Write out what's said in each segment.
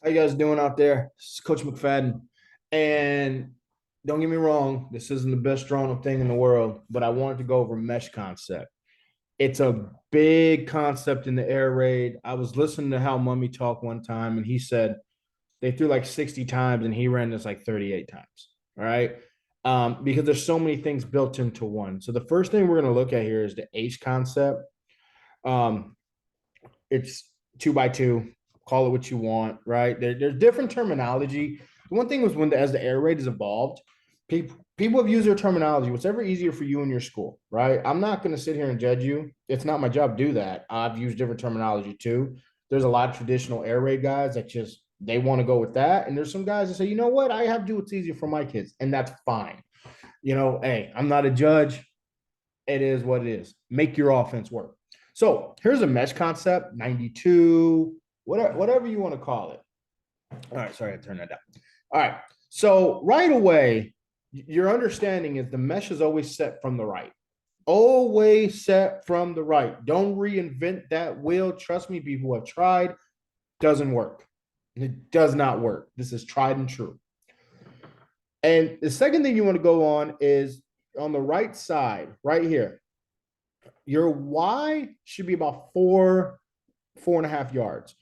How you guys doing out there? This is Coach McFadden. And don't get me wrong, this isn't the best drawn up thing in the world, but I wanted to go over mesh concept. It's a big concept in the air raid. I was listening to How Mummy talk one time, and he said they threw like 60 times and he ran this like 38 times. All right. Because there's so many things built into one. So the first thing we're going to look at here is the H concept. Um, it's 2x2, call it what you want, right? There's different terminology. The one thing was as the air raid has evolved, people have used their terminology, whatever easier for you in your school, right? I'm not going to sit here and judge you. It's not my job to do that. I've used different terminology too. There's a lot of traditional air raid guys that just they want to go with that. And there's some guys that say, you know what, I have to do what's easier for my kids. And that's fine. Hey, I'm not a judge. It is what it is. Make your offense work. So here's a mesh concept, 92, whatever you want to call it. All right, sorry, I turned that down. All right. So right away, your understanding is the mesh is always set from the right. Always set from the right. Don't reinvent that wheel. Trust me, people have tried. Doesn't work. It does not work. This is tried and true. And the second thing you want to go on is on the right side, right here. Your Y should be about 4.5 yards.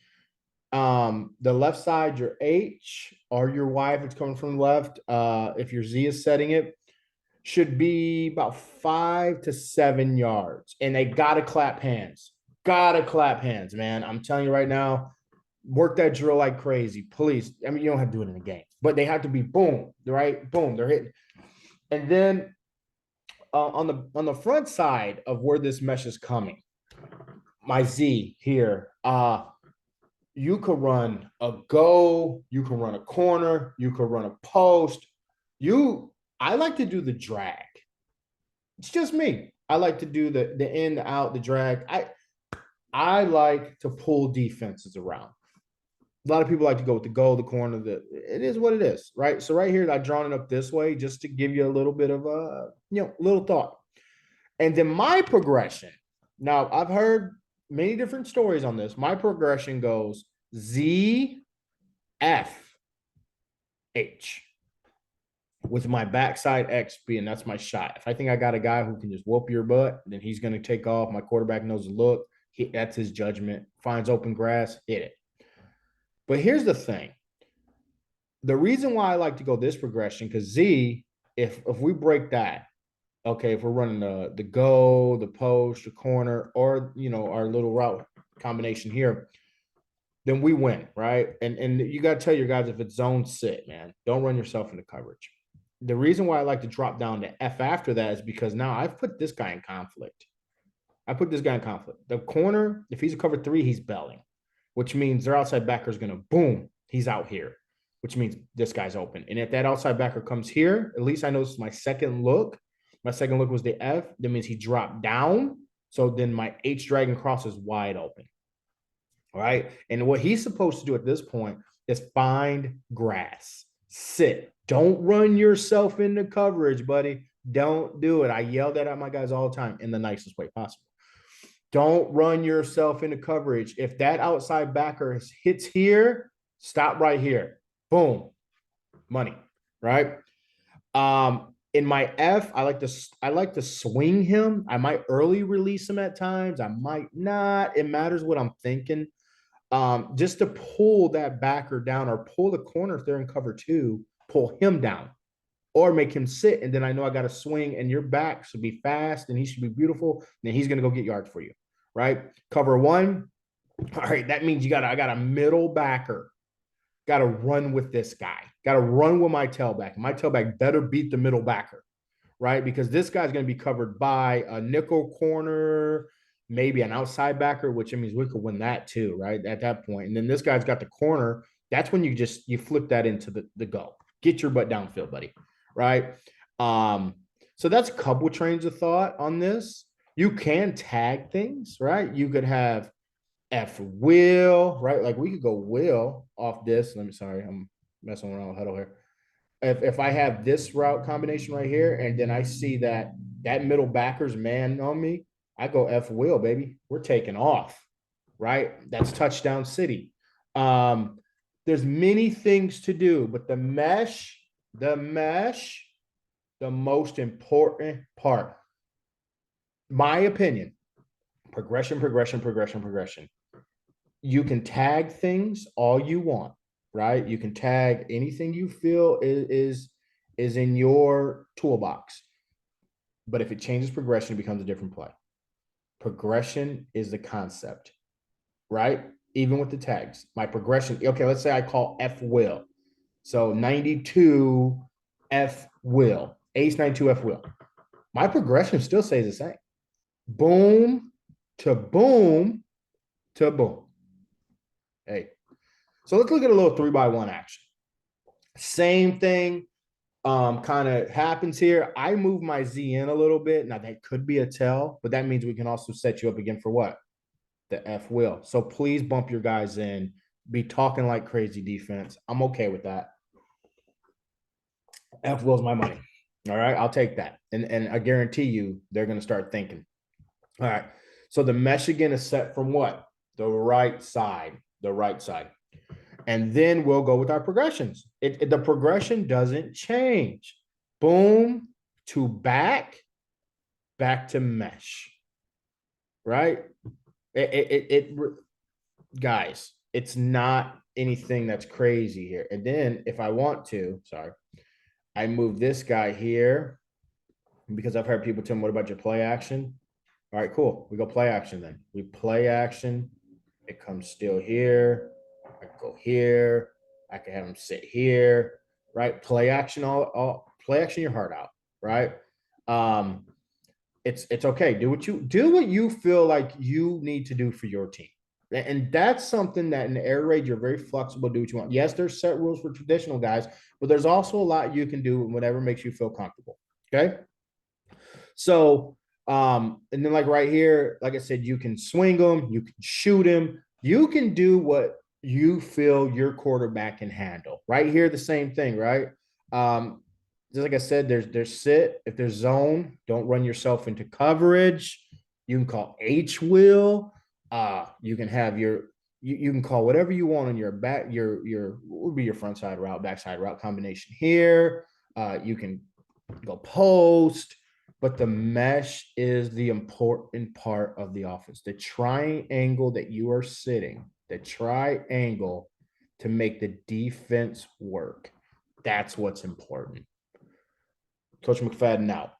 The left side, your H or your Y, if it's coming from the left, if your Z is setting it, should be about 5 to 7 yards. And they gotta clap hands. Gotta clap hands, man. I'm telling you right now, work that drill like crazy. Please. I mean, you don't have to do it in the game, but they have to be boom, right? Boom, they're hitting. And then on the front side of where this mesh is coming, my Z here, you could run a go, you can run a corner, you could run a post. I like to do the drag. It's just me. I like to do the in, the out, the drag. I like to pull defenses around. A lot of people like to go with the goal, the corner. It is what it is, right? So right here, I've drawn it up this way just to give you a little bit of a little thought. And then my progression. Now I've heard many different stories on this. My progression goes Z F H with my backside X being that's my shot. If I think I got a guy who can just whoop your butt, then he's going to take off. My quarterback knows the look. That's his judgment. Finds open grass, hit it. But here's the thing. The reason why I like to go this progression, because Z, if we break that, okay, if we're running the go, the post, the corner, or our little route combination here, then we win, right? And you got to tell your guys if it's zone sit, man, don't run yourself into coverage. The reason why I like to drop down to F after that is because now I've put this guy in conflict. I put this guy in conflict. The corner, if he's a cover three, he's belling, which means their outside backer is going to boom, he's out here, which means this guy's open. And if that outside backer comes here, at least I know this is my second look. My second look was the F. That means he dropped down. So then my H dragon cross is wide open. All right. And what he's supposed to do at this point is find grass, sit. Don't run yourself into coverage, buddy. Don't do it. I yell that at my guys all the time in the nicest way possible. Don't run yourself into coverage. If that outside backer hits here, stop right here. Boom. Money. Right. In my F, I like to swing him. I might early release him at times. I might not. It matters what I'm thinking. Just to pull that backer down or pull the corner if they're in cover two, pull him down or make him sit. And then I know I got to swing and your back should be fast and he should be beautiful. And then he's going to go get yards for you, right? Cover one. All right. That means I got a middle backer. Got to run with this guy. Got to run with my tailback. My tailback better beat the middle backer, right? Because this guy's going to be covered by a nickel corner, maybe an outside backer, which means we could win that too, right? At that point. And then this guy's got the corner. That's when you flip that into the go. Get your butt downfield, buddy. Right. So that's a couple trains of thought on this. You can tag things, right? You could have F will, right? Like we could go will off this. Sorry, I'm messing around with huddle here. If I have this route combination right here, and then I see that middle backer's man on me, I go F will, baby. We're taking off, right? That's touchdown city. Um, There's many things to do, but the mesh, the most important part, my opinion, progression. You can tag things all you want, right? You can tag anything you feel is in your toolbox. But if it changes progression, it becomes a different play. Progression is the concept, right? Even with the tags, my progression. Okay, let's say I call F will. So 92 F will, ace 92 F will. My progression still stays the same. Boom to boom to boom. Hey, so let's look at a little 3x1 action. Same thing kind of happens here. I move my Z in a little bit. Now that could be a tell, but that means we can also set you up again for what? The F will. So please bump your guys in. Be talking like crazy defense. I'm okay with that. F will's my money. All right, I'll take that. And I guarantee you they're going to start thinking. All right. So the mesh again is set from what? The right side. The right side. And then we'll go with our progressions. The progression doesn't change. Boom to back to mesh. Right? Guys, it's not anything that's crazy here. And then if I want to, sorry, I move this guy here because I've heard people tell me, what about your play action? All right, cool. We go play action then. We play action. It comes still here. I go here. I can have him sit here, right? Play action, all play action your heart out, right? It's okay. Do what you feel like you need to do for your team. And that's something that in the air raid, you're very flexible, do what you want. Yes, there's set rules for traditional guys, but there's also a lot you can do whatever makes you feel comfortable. Okay. So and then like right here, like I said, you can swing them, you can shoot him, you can do what you feel your quarterback can handle. Right here, the same thing, right? Just like I said, there's sit. If there's zone, don't run yourself into coverage. You can call H will. You can have you can call whatever you want on your back, your what would be your front side route, backside route combination here. You can go post. But the mesh is the important part of the offense. The triangle that you are sitting, the triangle to make the defense work. That's what's important. Coach McFadden out.